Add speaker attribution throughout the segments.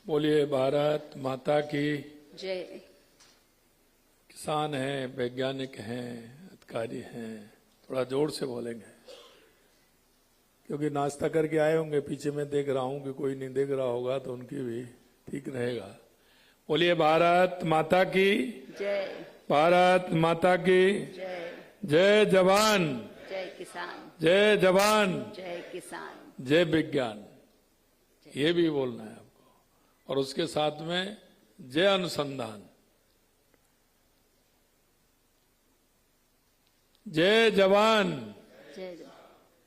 Speaker 1: बोलिए भारत माता की
Speaker 2: जय।
Speaker 1: किसान हैं, वैज्ञानिक हैं, अधिकारी हैं, थोड़ा जोर से बोलेंगे क्योंकि नाश्ता करके आए होंगे। पीछे मैं देख रहा हूं कि कोई नहीं देख रहा होगा तो उनकी भी ठीक रहेगा। बोलिए भारत माता की
Speaker 2: जय।
Speaker 1: भारत माता की
Speaker 2: जय।
Speaker 1: जय जवान
Speaker 2: जय किसान।
Speaker 1: जय जवान
Speaker 2: जय किसान।
Speaker 1: जय विज्ञान। ये भी बोलना है आपको और उसके साथ में जय अनुसंधान। जय जवान
Speaker 2: जय।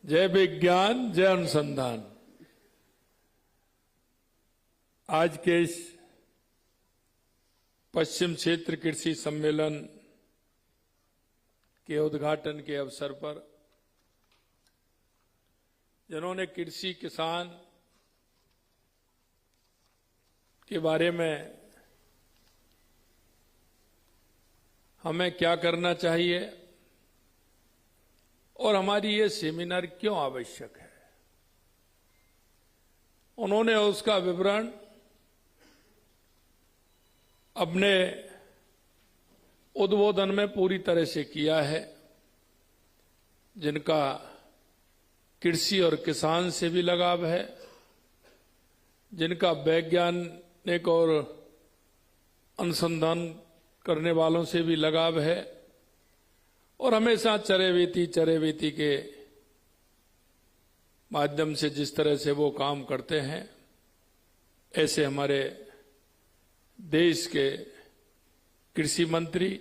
Speaker 1: जय विज्ञान जय अनुसंधान। आज के इस पश्चिम क्षेत्र कृषि सम्मेलन के उद्घाटन के अवसर पर जिन्होंने कृषि किसान के बारे में हमें क्या करना चाहिए और हमारी ये सेमिनार क्यों आवश्यक है, उन्होंने उसका विवरण अपने उद्बोधन में पूरी तरह से किया है, जिनका कृषि और किसान से भी लगाव है, जिनका वैज्ञानिक और अनुसंधान करने वालों से भी लगाव है और हमेशा चरेवेती के माध्यम से जिस तरह से वो काम करते हैं, ऐसे हमारे देश के कृषि मंत्री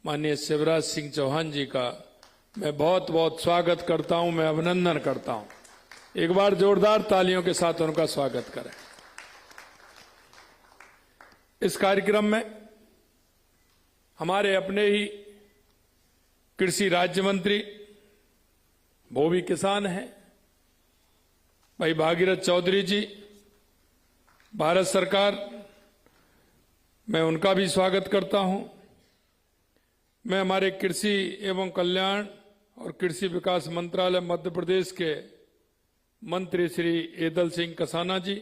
Speaker 1: माननीय शिवराज सिंह चौहान जी का मैं बहुत बहुत स्वागत करता हूं, मैं अभिनंदन करता हूं। एक बार जोरदार तालियों के साथ उनका स्वागत करें। इस कार्यक्रम में हमारे अपने ही कृषि राज्य मंत्री, वो भी किसान हैं, भाई भागीरथ चौधरी जी, भारत सरकार, मैं उनका भी स्वागत करता हूं। मैं हमारे कृषि एवं कल्याण और कृषि विकास मंत्रालय मध्य प्रदेश के मंत्री श्री एदल सिंह कसाना जी,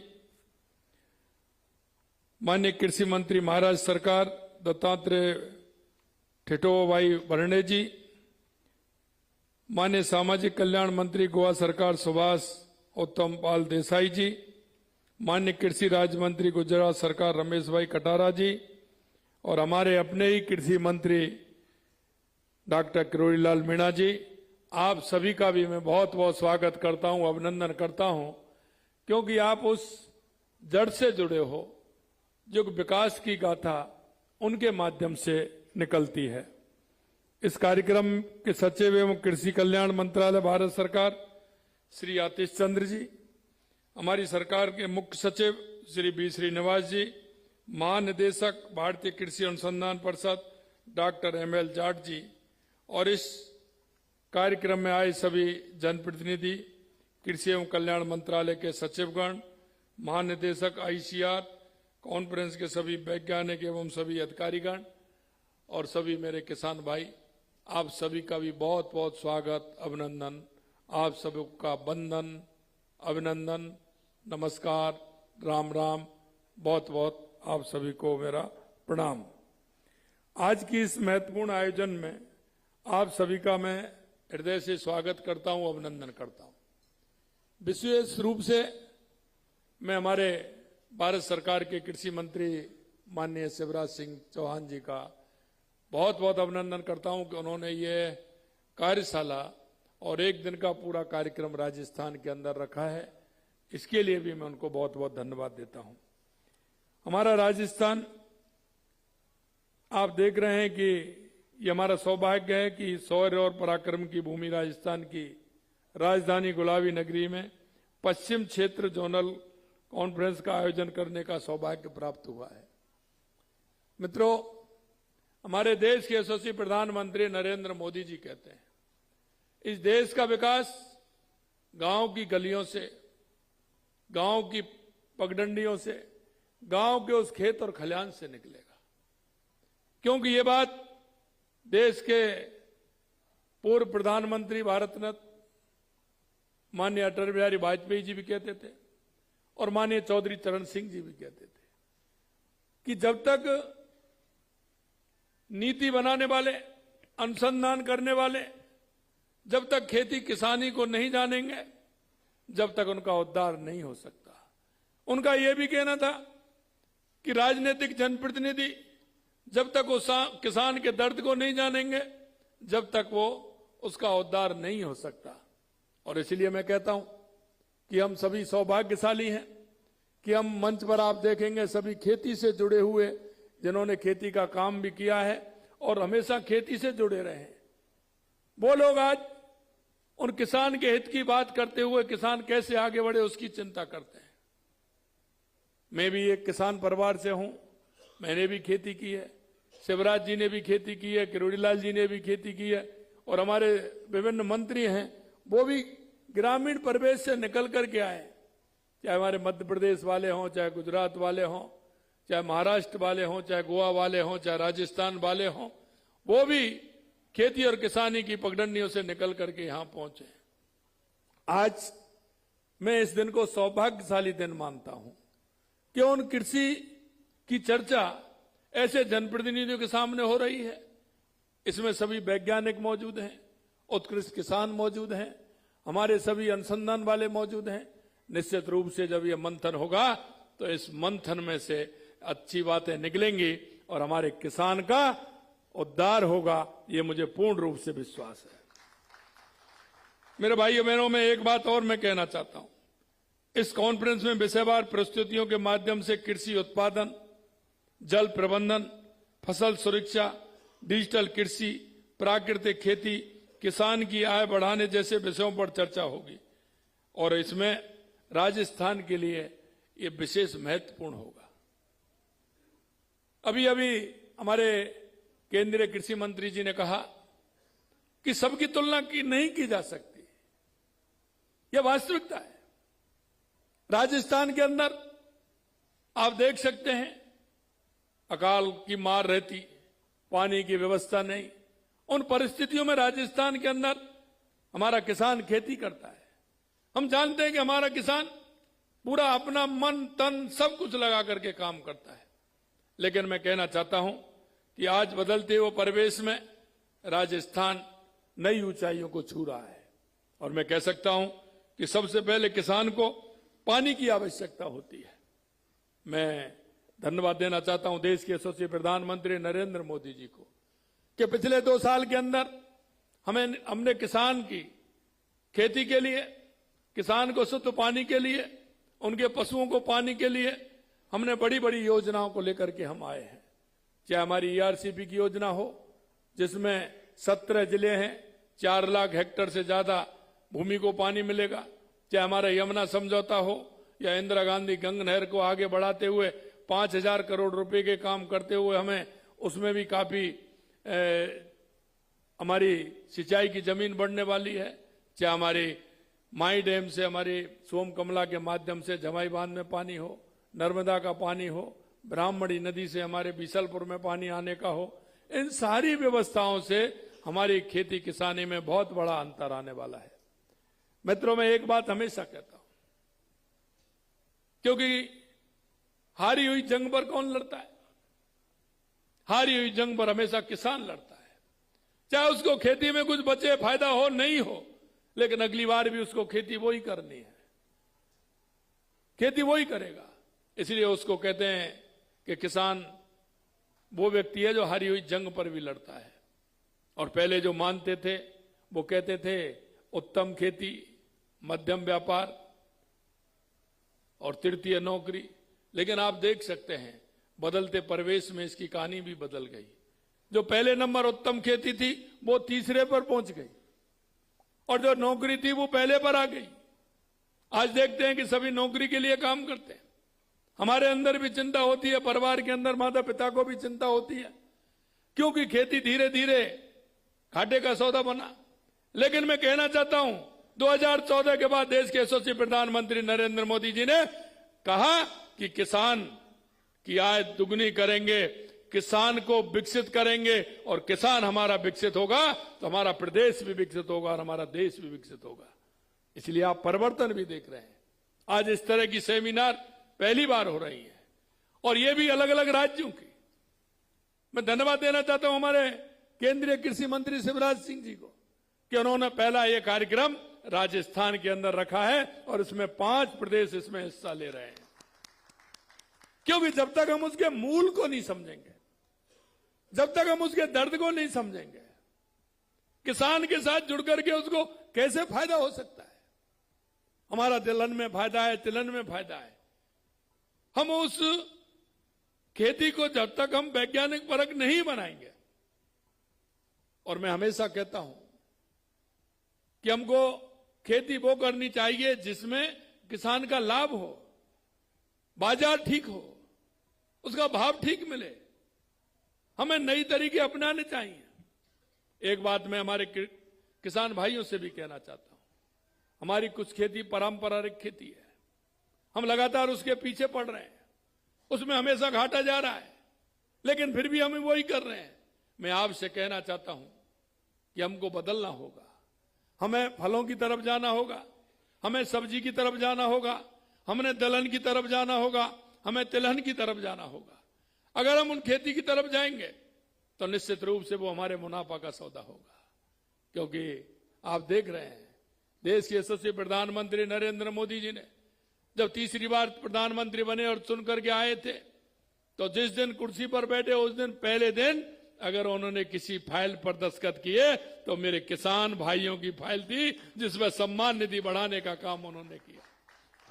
Speaker 1: माननीय कृषि मंत्री महाराष्ट्र सरकार दत्तात्रेय ठिठोभाई भरणे जी, माननीय सामाजिक कल्याण मंत्री गोवा सरकार सुभाष उत्तम पाल देसाई जी, माननीय कृषि राज्य मंत्री गुजरात सरकार रमेश भाई कटारा जी और हमारे अपने ही कृषि मंत्री डॉक्टर किरोड़ीलाल मीणा जी, आप सभी का भी मैं बहुत बहुत स्वागत करता हूं, अभिनंदन करता हूं, क्योंकि आप उस जड़ से जुड़े हो जो विकास की गाथा उनके माध्यम से निकलती है। इस कार्यक्रम के सचिव एवं कृषि कल्याण मंत्रालय भारत सरकार श्री आतिश चंद्र जी, हमारी सरकार के मुख्य सचिव श्री बी श्रीनिवास जी, महानिदेशक भारतीय कृषि अनुसंधान परिषद डॉक्टर ML जाट जी और इस कार्यक्रम में आए सभी जनप्रतिनिधि, कृषि एवं कल्याण मंत्रालय के सचिवगण, महानिदेशक ICR कॉन्फ्रेंस के सभी वैज्ञानिक एवं सभी अधिकारीगण और सभी मेरे किसान भाई, आप सभी का भी बहुत बहुत स्वागत, अभिनंदन। आप सबका वंदन, अभिनंदन, नमस्कार, राम राम, बहुत बहुत आप सभी को मेरा प्रणाम। आज की इस महत्वपूर्ण आयोजन में आप सभी का मैं हृदय से स्वागत करता हूं, अभिनंदन करता हूं। विशेष रूप से मैं हमारे भारत सरकार के कृषि मंत्री माननीय शिवराज सिंह चौहान जी का बहुत बहुत अभिनंदन करता हूं कि उन्होंने ये कार्यशाला और एक दिन का पूरा कार्यक्रम राजस्थान के अंदर रखा है। इसके लिए भी मैं उनको बहुत बहुत धन्यवाद देता हूं। हमारा राजस्थान, आप देख रहे हैं कि ये हमारा सौभाग्य है कि शौर्य और पराक्रम की भूमि राजस्थान की राजधानी गुलाबी नगरी में पश्चिम क्षेत्र जोनल कॉन्फ्रेंस का आयोजन करने का सौभाग्य प्राप्त हुआ है। मित्रों, हमारे देश के यशस्वी प्रधानमंत्री नरेंद्र मोदी जी कहते हैं, इस देश का विकास गांव की गलियों से, गांव की पगडंडियों से, गांव के उस खेत और खलिहान से निकलेगा। क्योंकि ये बात देश के पूर्व प्रधानमंत्री भारत रत्न माननीय अटल बिहारी वाजपेयी जी भी कहते थे और माननीय चौधरी चरण सिंह जी भी कहते थे कि जब तक नीति बनाने वाले, अनुसंधान करने वाले जब तक खेती किसानी को नहीं जानेंगे, जब तक उनका उद्धार नहीं हो सकता। उनका यह भी कहना था कि राजनीतिक जनप्रतिनिधि जब तक वो किसान के दर्द को नहीं जानेंगे, जब तक वो उसका उद्धार नहीं हो सकता। और इसलिए मैं कहता हूं कि हम सभी सौभाग्यशाली हैं कि हम मंच पर आप देखेंगे सभी खेती से जुड़े हुए, जिन्होंने खेती का काम भी किया है और हमेशा खेती से जुड़े रहे हैं, वो लोग आज उन किसान के हित की बात करते हुए किसान कैसे आगे बढ़े उसकी चिंता करते हैं। मैं भी एक किसान परिवार से हूं, मैंने भी खेती की है, शिवराज जी ने भी खेती की है, किरोड़ीलाल जी ने भी खेती की है, और हमारे विभिन्न मंत्री हैं वो भी ग्रामीण परिवेश से निकल करके आए, चाहे हमारे मध्य प्रदेश वाले हों, चाहे गुजरात वाले हों, चाहे महाराष्ट्र वाले हों, चाहे गोवा वाले हों, चाहे राजस्थान वाले हों, वो भी खेती और किसानी की पगडंडियों से निकल करके यहां पहुंचे। आज मैं इस दिन को सौभाग्यशाली दिन मानता हूं कि उन कृषि की चर्चा ऐसे जनप्रतिनिधियों के सामने हो रही है। इसमें सभी वैज्ञानिक मौजूद हैं, उत्कृष्ट किसान मौजूद हैं, हमारे सभी अनुसंधान वाले मौजूद हैं। निश्चित रूप से जब यह मंथन होगा तो इस मंथन में से अच्छी बातें निकलेंगी और हमारे किसान का उद्धार होगा, ये मुझे पूर्ण रूप से विश्वास है। मेरे भाइयों बहनों, में एक बात और मैं कहना चाहता हूं। इस कॉन्फ्रेंस में विषयवार प्रस्तुतियों के माध्यम से कृषि उत्पादन, जल प्रबंधन, फसल सुरक्षा, डिजिटल कृषि, प्राकृतिक खेती, किसान की आय बढ़ाने जैसे विषयों पर चर्चा होगी और इसमें राजस्थान के लिए ये विशेष महत्वपूर्ण होगा। अभी अभी हमारे केंद्रीय कृषि मंत्री जी ने कहा कि सबकी तुलना नहीं की जा सकती, यह वास्तविकता है। राजस्थान के अंदर आप देख सकते हैं अकाल की मार रहती, पानी की व्यवस्था नहीं, उन परिस्थितियों में राजस्थान के अंदर हमारा किसान खेती करता है। हम जानते हैं कि हमारा किसान पूरा अपना मन तन सब कुछ लगा करके काम करता है, लेकिन मैं कहना चाहता हूं कि आज बदलते हुए परिवेश में राजस्थान नई ऊंचाइयों को छू रहा है और मैं कह सकता हूं कि सबसे पहले किसान को पानी की आवश्यकता होती है। मैं धन्यवाद देना चाहता हूं देश के यशस्वी प्रधानमंत्री नरेंद्र मोदी जी को कि पिछले 2 साल के अंदर हमने किसान की खेती के लिए, किसान को शुद्ध पानी के लिए, उनके पशुओं को पानी के लिए हमने बड़ी बड़ी योजनाओं को लेकर के हम आए हैं। चाहे हमारी ERCP की योजना हो जिसमें 17 जिले हैं, 4 लाख हेक्टेयर से ज्यादा भूमि को पानी मिलेगा, चाहे हमारा यमुना समझौता हो या इंदिरा गांधी गंगा नहर को आगे बढ़ाते हुए 5,000 करोड़ रुपए के काम करते हुए हमें उसमें भी काफी हमारी सिंचाई की जमीन बढ़ने वाली है, चाहे हमारी माई डैम से हमारी सोम कमला के माध्यम से जमाई बांध में पानी हो, नर्मदा का पानी हो, ब्राह्मणी नदी से हमारे बीसलपुर में पानी आने का हो, इन सारी व्यवस्थाओं से हमारी खेती किसानी में बहुत बड़ा अंतर आने वाला है। मित्रों, मैं एक बात हमेशा कहता हूं, क्योंकि हारी हुई जंग पर कौन लड़ता है? हारी हुई जंग पर हमेशा किसान लड़ता है, चाहे उसको खेती में कुछ बचे, फायदा हो नहीं हो, लेकिन अगली बार भी उसको खेती वही करनी है, खेती वही करेगा। इसलिए उसको कहते हैं कि किसान वो व्यक्ति है जो हारी हुई जंग पर भी लड़ता है। और पहले जो मानते थे वो कहते थे उत्तम खेती, मध्यम व्यापार और तृतीय नौकरी, लेकिन आप देख सकते हैं बदलते परिवेश में इसकी कहानी भी बदल गई। जो पहले नंबर उत्तम खेती थी वो तीसरे पर पहुंच गई और जो नौकरी थी वो पहले पर आ गई। आज देखते हैं कि सभी नौकरी के लिए काम करते हैं। हमारे अंदर भी चिंता होती है, परिवार के अंदर माता पिता को भी चिंता होती है, क्योंकि खेती धीरे धीरे घाटे का सौदा बना। लेकिन मैं कहना चाहता हूं 2014 के बाद देश के यशस्वी प्रधानमंत्री नरेंद्र मोदी जी ने कहा कि किसान की आय दुगनी करेंगे, किसान को विकसित करेंगे और किसान हमारा विकसित होगा तो हमारा प्रदेश भी विकसित होगा और हमारा देश भी विकसित होगा। इसलिए आप परिवर्तन भी देख रहे हैं। आज इस तरह की सेमिनार पहली बार हो रही है, और ये भी अलग अलग राज्यों की। मैं धन्यवाद देना चाहता हूं हमारे केंद्रीय कृषि मंत्री शिवराज सिंह जी को कि उन्होंने पहला ये कार्यक्रम राजस्थान के अंदर रखा है और इसमें 5 प्रदेश इसमें हिस्सा ले रहे हैं। क्योंकि जब तक हम उसके मूल को नहीं समझेंगे, जब तक हम उसके दर्द को नहीं समझेंगे, किसान के साथ जुड़ करके उसको कैसे फायदा हो सकता है। हमारा तिलहन में फायदा है, तिलहन में फायदा है। हम उस खेती को जब तक हम वैज्ञानिक परख नहीं बनाएंगे, और मैं हमेशा कहता हूं कि हमको खेती वो करनी चाहिए जिसमें किसान का लाभ हो, बाजार ठीक हो, उसका भाव ठीक मिले। हमें नई तरीके अपनाने चाहिए। एक बात मैं हमारे किसान भाइयों से भी कहना चाहता हूं, हमारी कुछ खेती पारंपरिक खेती है, हम लगातार उसके पीछे पड़ रहे हैं, उसमें हमेशा घाटा जा रहा है, लेकिन फिर भी हम वही कर रहे हैं। मैं आपसे कहना चाहता हूं कि हमको बदलना होगा, हमें फलों की तरफ जाना होगा, हमें सब्जी की तरफ जाना होगा, हमने दलहन की तरफ जाना होगा, हमें तिलहन की तरफ जाना होगा। अगर हम उन खेती की तरफ जाएंगे तो निश्चित रूप से वो हमारे मुनाफा का सौदा होगा। क्योंकि आप देख रहे हैं देश के यशस्वी प्रधानमंत्री नरेंद्र मोदी जी ने जब तीसरी बार प्रधानमंत्री बने और चुन करके आए थे, तो जिस दिन कुर्सी पर बैठे उस दिन पहले दिन अगर उन्होंने किसी फाइल पर दस्तखत किए तो मेरे किसान भाइयों की फाइल थी जिसमें सम्मान निधि बढ़ाने का काम उन्होंने किया,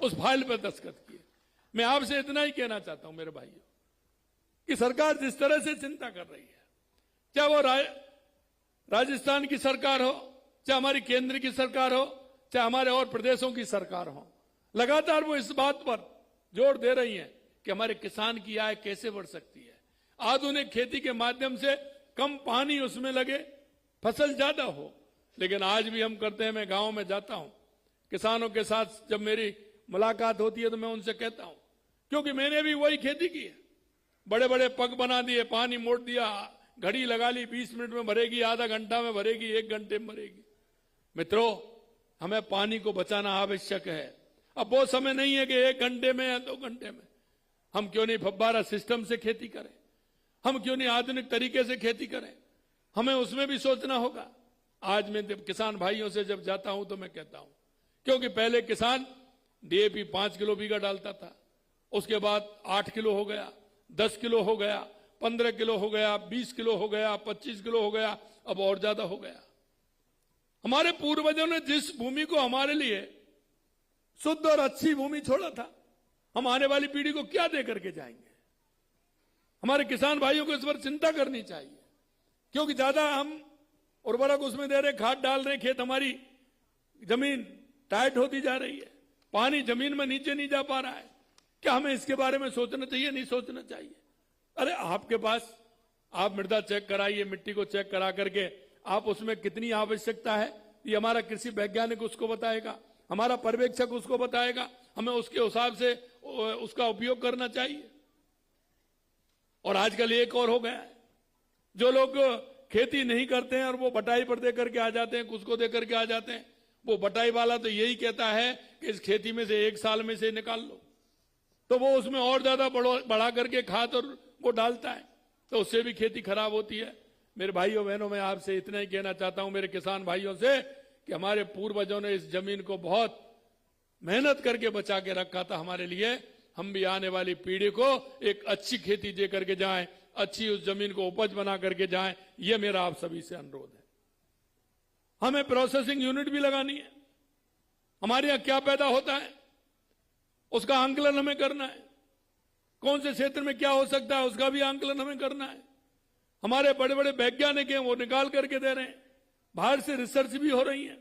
Speaker 1: उस फाइल पर दस्तखत किए। मैं आपसे इतना ही कहना चाहता हूं मेरे भाइयों कि सरकार जिस तरह से चिंता कर रही है, चाहे वो राजस्थान की सरकार हो, चाहे हमारी केंद्र की सरकार हो, चाहे हमारे और प्रदेशों की सरकार हो, लगातार वो इस बात पर जोर दे रही है कि हमारे किसान की आय कैसे बढ़ सकती है। आधुनिक खेती के माध्यम से कम पानी उसमें लगे, फसल ज्यादा हो। लेकिन आज भी हम करते हैं, मैं गांव में जाता हूं, किसानों के साथ जब मेरी मुलाकात होती है तो मैं उनसे कहता हूं, क्योंकि मैंने भी वही खेती की है, बड़े बड़े पग बना दिए, पानी मोड़ दिया, घड़ी लगा ली, 20 मिनट में भरेगी, आधा घंटा में भरेगी, 1 घंटे में भरेगी। मित्रों, हमें पानी को बचाना आवश्यक है। अब वो समय नहीं है कि 1 घंटे में या 2 घंटे में। हम क्यों नहीं फव्वारा सिस्टम से खेती करें, हम क्यों नहीं आधुनिक तरीके से खेती करें, हमें उसमें भी सोचना होगा। आज मैं किसान भाइयों से जब जाता हूं तो मैं कहता हूं, क्योंकि पहले किसान डीएपी 5 किलो बीघा डालता था, उसके बाद 8 किलो हो गया, 10 किलो हो गया, 15 किलो हो गया, 20 किलो हो गया, 25 किलो हो गया, अब और ज्यादा हो गया। हमारे पूर्वजों ने जिस भूमि को हमारे लिए शुद्ध और अच्छी भूमि छोड़ा था, हम आने वाली पीढ़ी को क्या दे करके जाएंगे। हमारे किसान भाइयों को इस पर चिंता करनी चाहिए, क्योंकि ज्यादा हम उर्वरक उसमें दे रहे, खाद डाल रहे, खेत हमारी जमीन टाइट होती जा रही है, पानी जमीन में नीचे नहीं जा पा रहा है। क्या हमें इसके बारे में सोचना चाहिए? नहीं सोचना चाहिए। अरे आपके पास, आप मृदा चेक कराइए, मिट्टी को चेक करा करके आप उसमें कितनी आवश्यकता है ये हमारा कृषि वैज्ञानिक उसको बताएगा, हमारा पर्यवेक्षक उसको बताएगा, हमें उसके हिसाब से उसका उपयोग करना चाहिए। और आजकल एक और हो गया है, जो लोग खेती नहीं करते हैं और वो बटाई पर दे करके आ जाते हैं, उसको दे करके आ जाते हैं, वो बटाई वाला तो यही कहता है कि इस खेती में से 1 साल में से निकाल लो, तो वो उसमें और ज्यादा बढ़ा करके खाद और वो डालता है, तो उससे भी खेती खराब होती है। मेरे भाइयों बहनों, मैं आपसे इतना ही कहना चाहता हूं मेरे किसान भाइयों से कि हमारे पूर्वजों ने इस जमीन को बहुत मेहनत करके बचा के रखा था हमारे लिए। हम भी आने वाली पीढ़ी को एक अच्छी खेती दे करके जाएं, अच्छी उस जमीन को उपज बना करके जाएं, ये मेरा आप सभी से अनुरोध है। हमें प्रोसेसिंग यूनिट भी लगानी है। हमारे यहां क्या पैदा होता है उसका आंकलन हमें करना है, कौन से क्षेत्र में क्या हो सकता है उसका भी आंकलन हमें करना है। हमारे बड़े बड़े वैज्ञानिक हैं, वो निकाल करके दे रहे हैं, बाहर से रिसर्च भी हो रही है।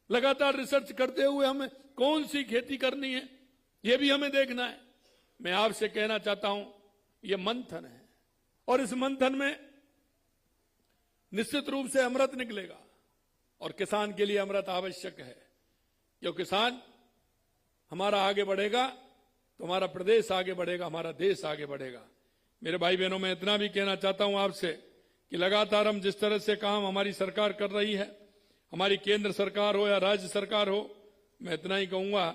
Speaker 1: लगातार रिसर्च करते हुए हमें कौन सी खेती करनी है ये भी हमें देखना है। मैं आपसे कहना चाहता हूं, ये मंथन है और इस मंथन में निश्चित रूप से अमृत निकलेगा और किसान के लिए अमृत आवश्यक है। जो किसान हमारा आगे बढ़ेगा तो हमारा प्रदेश आगे बढ़ेगा, हमारा देश आगे बढ़ेगा। मेरे भाई बहनों, मैं इतना भी कहना चाहता हूं आपसे कि लगातार हम जिस तरह से काम हमारी सरकार कर रही है, हमारी केंद्र सरकार हो या राज्य सरकार हो, मैं इतना ही कहूंगा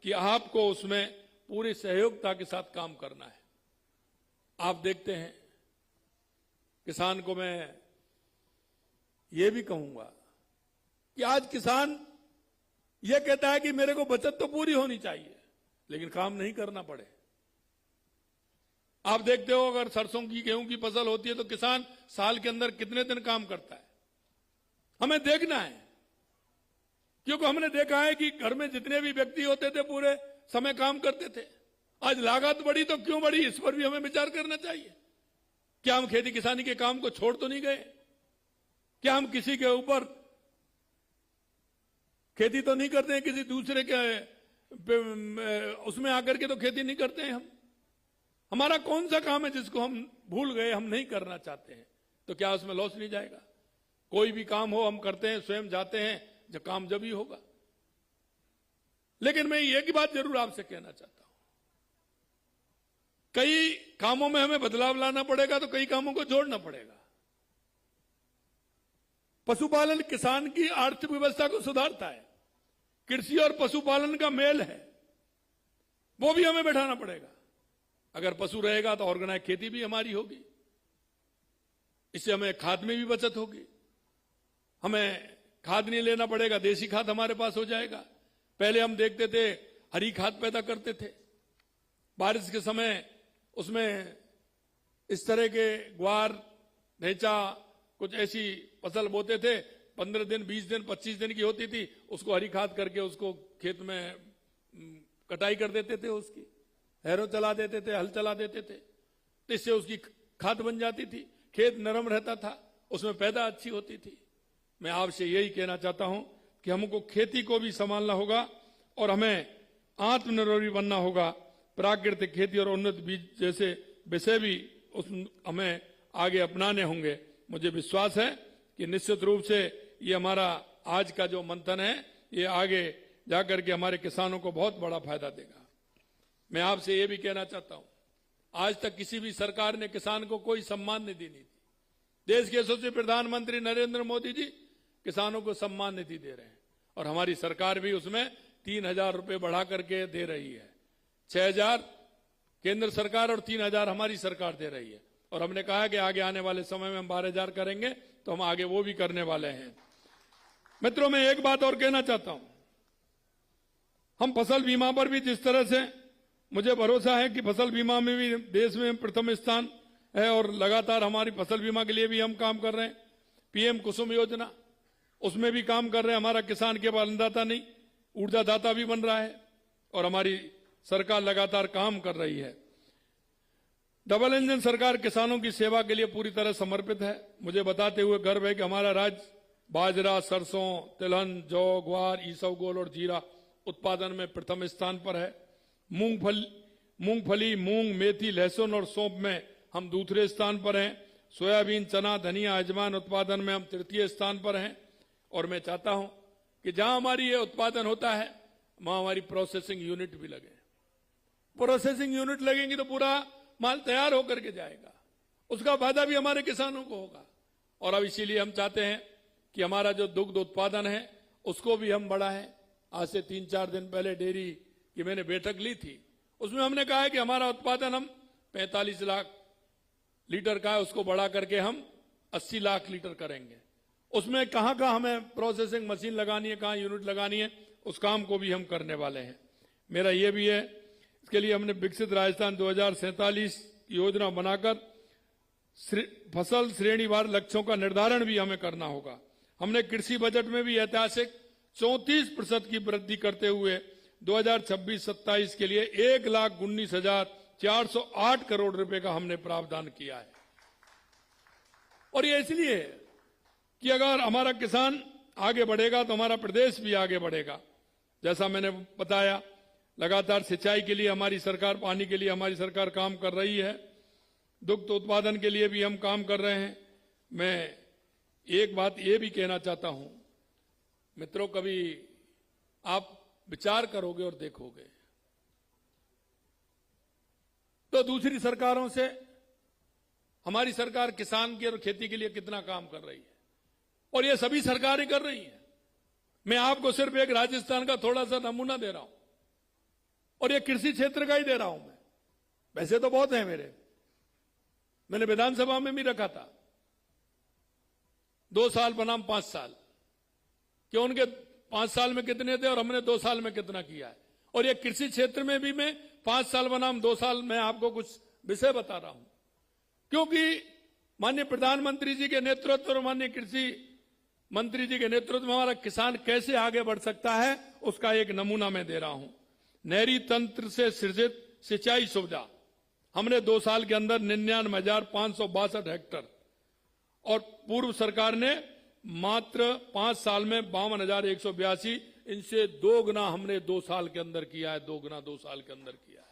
Speaker 1: कि आपको उसमें पूरी सहयोगिता के साथ काम करना है। आप देखते हैं, किसान को मैं ये भी कहूंगा कि आज किसान ये कहता है कि मेरे को बचत तो पूरी होनी चाहिए, लेकिन काम नहीं करना पड़े। आप देखते हो, अगर सरसों की गेहूं की फसल होती है तो किसान साल के अंदर कितने दिन काम करता है, हमें देखना है। क्योंकि हमने देखा है कि घर में जितने भी व्यक्ति होते थे पूरे समय काम करते थे। आज लागत बढ़ी तो क्यों बढ़ी, इस पर भी हमें विचार करना चाहिए। क्या हम खेती किसानी के काम को छोड़ तो नहीं गए? क्या हम किसी के ऊपर खेती तो नहीं करते हैं, किसी दूसरे के उसमें आकर के तो खेती नहीं करते हैं हम? हमारा कौन सा काम है जिसको हम भूल गए, हम नहीं करना चाहते हैं? तो क्या उसमें लॉस नहीं जाएगा? कोई भी काम हो हम करते हैं, स्वयं जाते हैं, जब काम जब ही होगा। लेकिन मैं एक ही बात जरूर आपसे कहना चाहता हूं, कई कामों में हमें बदलाव लाना पड़ेगा तो कई कामों को जोड़ना पड़ेगा। पशुपालन किसान की आर्थिक व्यवस्था को सुधारता है। कृषि और पशुपालन का मेल है, वो भी हमें बैठाना पड़ेगा। अगर पशु रहेगा तो ऑर्गेनाइज खेती भी हमारी होगी, इससे हमें खाद में भी बचत होगी। हमें खाद नहीं लेना पड़ेगा, देसी खाद हमारे पास हो जाएगा। पहले हम देखते थे हरी खाद पैदा करते थे, बारिश के समय उसमें इस तरह के ग्वार, ढेंचा, कुछ ऐसी फसल बोते थे, 15 दिन, 20 दिन, 25 दिन की होती थी, उसको हरी खाद करके उसको खेत में कटाई कर देते थे, उसकी हैरो चला देते थे, हल चला देते थे, तो इससे उसकी खाद बन जाती थी। खेत नरम रहता था, उसमें पैदा अच्छी होती थी। मैं आपसे यही कहना चाहता हूं कि हमको खेती को भी संभालना होगा और हमें आत्मनिर्भर भी बनना होगा। प्राकृतिक खेती और उन्नत बीज जैसे विषय भी हमें आगे अपनाने होंगे। मुझे विश्वास है कि निश्चित रूप से ये हमारा आज का जो मंथन है, ये आगे जाकर के हमारे किसानों को बहुत बड़ा फायदा देगा। मैं आपसे ये भी कहना चाहता हूं, आज तक किसी भी सरकार ने किसान को कोई सम्मान निधि नहीं दी। देश के यशस्वी प्रधानमंत्री नरेंद्र मोदी जी किसानों को सम्मान निधि दे रहे हैं और हमारी सरकार भी उसमें 3,000 रुपए बढ़ा करके दे रही है। 6,000 केंद्र सरकार और 3,000 हमारी सरकार दे रही है। और हमने कहा कि आगे आने वाले समय में हम 12,000 करेंगे, तो हम आगे वो भी करने वाले हैं। मित्रों, मैं एक बात और कहना चाहता हूं, हम फसल बीमा पर भी जिस तरह से, मुझे भरोसा है कि फसल बीमा में भी देश में प्रथम स्थान है और लगातार हमारी फसल बीमा के लिए भी हम काम कर रहे हैं। पीएम कुसुम योजना, उसमें भी काम कर रहे हैं। हमारा किसान केवल अन्नदाता नहीं, ऊर्जादाता भी बन रहा है और हमारी सरकार लगातार काम कर रही है। डबल इंजन सरकार किसानों की सेवा के लिए पूरी तरह समर्पित है। मुझे बताते हुए गर्व है कि हमारा राज्य बाजरा, सरसों, तिलहन, जौ, ग्वार, ईसबगोल और जीरा उत्पादन में प्रथम स्थान पर है। मूंगफली, मूंग, मेथी, लहसुन और सौंफ में हम दूसरे स्थान पर हैं। सोयाबीन, चना, धनिया, अजवाइन उत्पादन में हम तृतीय स्थान पर हैं। और मैं चाहता हूं कि जहां हमारी ये उत्पादन होता है, वहां हमारी प्रोसेसिंग यूनिट भी लगे। प्रोसेसिंग यूनिट लगेंगी तो पूरा माल तैयार होकर के जाएगा, उसका फायदा भी हमारे किसानों को होगा। और अब इसीलिए हम चाहते हैं कि हमारा जो दुग्ध उत्पादन है उसको भी हम बढ़ाएं। आज से 3-4 दिन पहले डेयरी की मैंने बैठक ली थी, उसमें हमने कहा है कि हमारा उत्पादन हम 45 लाख लीटर का है, उसको बढ़ा करके हम 80 लाख लीटर करेंगे। उसमें कहां कहां हमें प्रोसेसिंग मशीन लगानी है, कहां यूनिट लगानी है, उस काम को भी हम करने वाले हैं। मेरा ये भी है, इसके लिए हमने विकसित राजस्थान 2047 की योजना बनाकर फसल श्रेणीवार लक्ष्यों का निर्धारण भी हमें करना होगा। हमने कृषि बजट में भी ऐतिहासिक 34% की वृद्धि करते हुए 2026-27 के लिए 1,19,408 करोड़ रुपए का हमने प्रावधान किया है। और ये इसलिए कि अगर हमारा किसान आगे बढ़ेगा तो हमारा प्रदेश भी आगे बढ़ेगा। जैसा मैंने बताया, लगातार सिंचाई के लिए हमारी सरकार, पानी के लिए हमारी सरकार काम कर रही है। दुग्ध उत्पादन के लिए भी हम काम कर रहे हैं। मैं एक बात ये भी कहना चाहता हूं मित्रों, कभी आप विचार करोगे और देखोगे तो दूसरी सरकारों से हमारी सरकार किसान की और खेती के लिए कितना काम कर रही है, और ये सभी सरकारें कर रही हैं। मैं आपको सिर्फ एक राजस्थान का थोड़ा सा नमूना दे रहा हूं। और ये कृषि क्षेत्र का ही दे रहा हूं मैं, वैसे तो बहुत है मेरे, मैंने विधानसभा में भी रखा था 2 साल बनाम 5 साल, कि उनके 5 साल में कितने थे और हमने 2 साल में कितना किया है। और ये कृषि क्षेत्र में भी मैं 5 साल बनाम 2 साल में आपको कुछ विषय बता रहा हूं, क्योंकि माननीय प्रधानमंत्री जी के नेतृत्व और माननीय कृषि मंत्री जी के नेतृत्व में हमारा किसान कैसे आगे बढ़ सकता है, उसका एक नमूना मैं दे रहा हूं। नहरी तंत्र से सृजित सिंचाई सुविधा हमने 2 साल के अंदर 99,562 हेक्टर, और पूर्व सरकार ने मात्र 5 साल में 52,182, इनसे 2 गुना हमने 2 साल के अंदर किया है, 2 गुना 2 साल के अंदर किया है,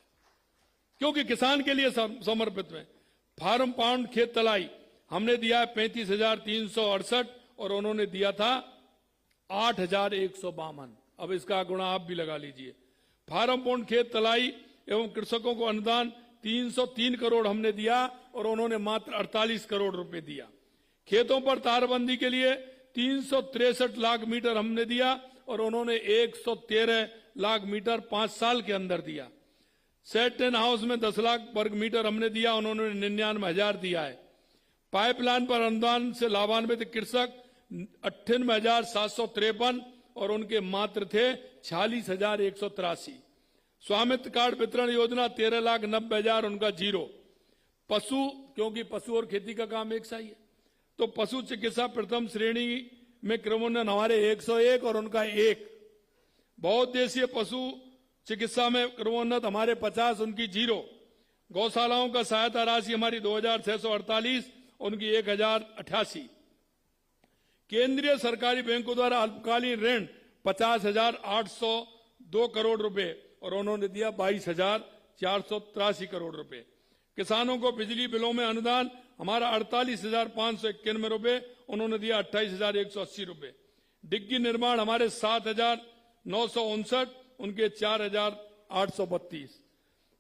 Speaker 1: क्योंकि किसान के लिए समर्पित में। फार्म पाउंड खेत तलाई हमने दिया है 35,368 और उन्होंने दिया था 8,152। अब इसका गुणा आप भी लगा लीजिए। फार्म पाउंड खेत तलाई एवं कृषकों को अनुदान 303 करोड़ हमने दिया और उन्होंने मात्र 48 करोड़ रुपए दिया। खेतों पर तारबंदी के लिए 363 लाख मीटर हमने दिया और उन्होंने 113 लाख मीटर 5 साल के अंदर दिया। सेट टेन हाउस में 10 लाख वर्ग मीटर हमने दिया, उन्होंने 99,000 दिया है। पाइपलाइन पर अनुदान से लाभान्वित कृषक 98,753 और उनके मात्र थे 46,183। स्वामित्व कार्ड वितरण योजना 13,90,000, उनका 0। पशु, क्योंकि पशु और खेती का काम एक सा ही है, तो पशु चिकित्सा प्रथम श्रेणी में क्रमोन्नयन हमारे 101 और उनका 1। बहुउद्देशीय पशु चिकित्सा में क्रमोन्नत हमारे 50, उनकी 0। गौशालाओं का सहायता राशि हमारी 2,648, उनकी 1,088। केंद्रीय सरकारी बैंकों द्वारा अल्पकालीन ऋण 50,802 करोड़ रुपए और उन्होंने दिया 22,483 करोड़ रुपए। किसानों को बिजली बिलों में अनुदान हमारा 48,591 रुपए, उन्होंने दिया 28,180 रुपए। डिग्गी निर्माण हमारे 7,959, उनके 4,832।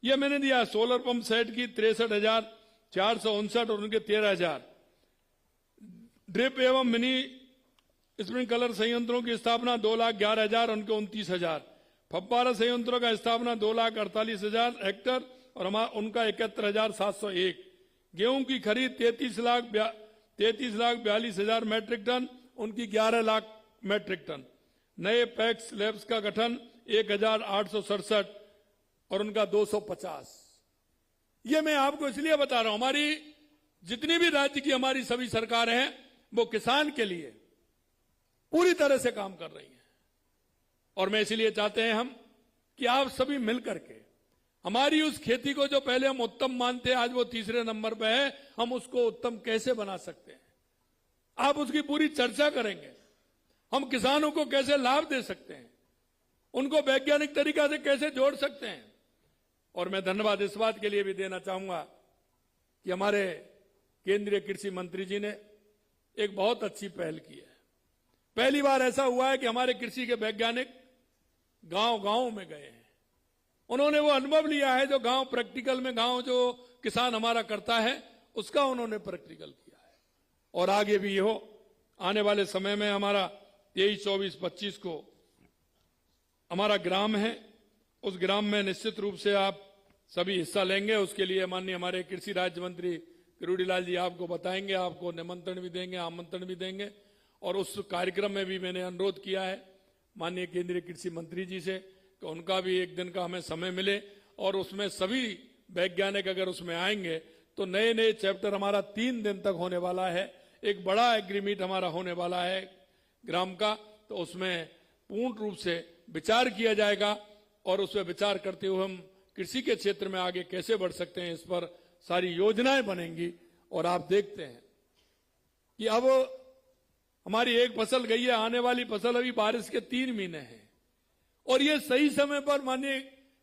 Speaker 1: ये मैंने दिया। सोलर पंप सेट की 63,459 और उनके 13,000। ड्रिप एवं मिनी स्प्रिंकलर संयंत्रों की स्थापना 2,11,000, उनके 29,000। फव्वारा संयंत्रों का स्थापना 2,48,000 हेक्टर और उनका 71,701। गेहूं की खरीद 33,42,000 मैट्रिक टन, उनकी 11 लाख मैट्रिक टन। नए पैक्स लैब्स का गठन 1,867 और उनका 250। ये मैं आपको इसलिए बता रहा हूं, हमारी जितनी भी राज्य की हमारी सभी सरकारें हैं वो किसान के लिए पूरी तरह से काम कर रही हैं। और मैं इसलिए चाहते हैं हम कि आप सभी मिलकर के हमारी उस खेती को जो पहले हम उत्तम मानते हैं, आज वो 3रे नंबर पे है, हम उसको उत्तम कैसे बना सकते हैं, आप उसकी पूरी चर्चा करेंगे। हम किसानों को कैसे लाभ दे सकते हैं, उनको वैज्ञानिक तरीका से कैसे जोड़ सकते हैं। और मैं धन्यवाद इस बात के लिए भी देना चाहूंगा कि हमारे केंद्रीय कृषि मंत्री जी ने एक बहुत अच्छी पहल की है। पहली बार ऐसा हुआ है कि हमारे कृषि के वैज्ञानिक गांव-गांव में गए हैं। उन्होंने वो अनुभव लिया है जो गांव प्रैक्टिकल में, गांव जो किसान हमारा करता है उसका उन्होंने प्रैक्टिकल किया है। और आगे भी ये हो, आने वाले समय में हमारा 23, 24, 25 को हमारा ग्राम है, उस ग्राम में निश्चित रूप से आप सभी हिस्सा लेंगे। उसके लिए माननीय हमारे कृषि राज्य मंत्री किरोड़ीलाल जी आपको बताएंगे, आपको निमंत्रण भी देंगे, आमंत्रण भी देंगे। और उस कार्यक्रम में भी मैंने अनुरोध किया है माननीय केंद्रीय कृषि मंत्री जी से कि उनका भी एक दिन का हमें समय मिले और उसमें सभी वैज्ञानिक अगर उसमें आएंगे तो नए नए चैप्टर हमारा 3 दिन तक होने वाला है। एक बड़ा एग्रीमीट हमारा होने वाला है ग्राम का, तो उसमें पूर्ण रूप से विचार किया जाएगा और उसमें विचार करते हुए हम कृषि के क्षेत्र में आगे कैसे बढ़ सकते हैं, इस पर सारी योजनाएं बनेंगी। और आप देखते हैं कि अब हमारी एक फसल गई है, आने वाली फसल अभी बारिश के 3 महीने हैं और ये सही समय पर माननीय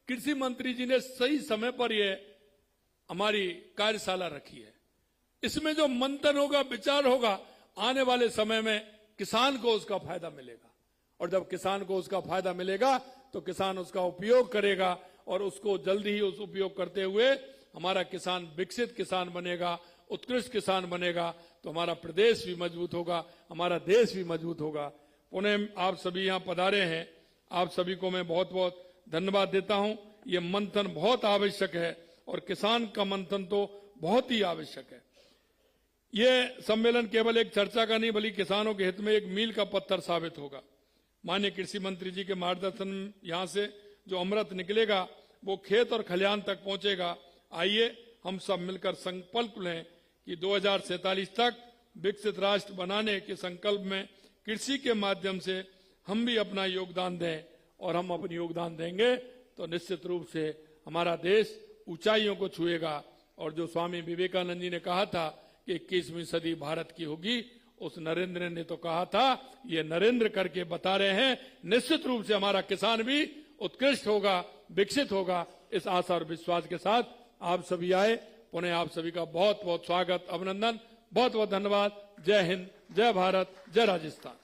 Speaker 1: कृषि मंत्री जी ने सही समय पर ये हमारी कार्यशाला रखी है। इसमें जो मंथन होगा, विचार होगा, आने वाले समय में किसान को उसका फायदा मिलेगा। और जब किसान को उसका फायदा मिलेगा तो किसान उसका उपयोग करेगा और उसको जल्दी ही उस उपयोग करते हुए हमारा किसान विकसित किसान बनेगा, उत्कृष्ट किसान बनेगा, तो हमारा प्रदेश भी मजबूत होगा, हमारा देश भी मजबूत होगा। पुनः आप सभी यहां पधारे हैं, आप सभी को मैं बहुत बहुत धन्यवाद देता हूं। ये मंथन बहुत आवश्यक है और किसान का मंथन तो बहुत ही आवश्यक है। ये सम्मेलन केवल एक चर्चा का नहीं बल्कि किसानों के हित में एक मील का पत्थर साबित होगा। माननीय कृषि मंत्री जी के मार्गदर्शन में यहां से जो अमृत निकलेगा वो खेत और खलिहान तक पहुंचेगा। आइए हम सब मिलकर संकल्प लें कि 2047 तक विकसित राष्ट्र बनाने के संकल्प में कृषि के माध्यम से हम भी अपना योगदान दें, और हम अपनी योगदान देंगे तो निश्चित रूप से हमारा देश ऊंचाइयों को छुएगा। और जो स्वामी विवेकानंद जी ने कहा था कि 21वीं सदी भारत की होगी, उस नरेंद्र ने तो कहा था, ये नरेंद्र करके बता रहे हैं, निश्चित रूप से हमारा किसान भी उत्कृष्ट होगा, विकसित होगा। इस आशा और विश्वास के साथ आप सभी आए, पुनः आप सभी का बहुत बहुत स्वागत, अभिनंदन, बहुत बहुत धन्यवाद। जय हिंद, जय भारत, जय राजस्थान।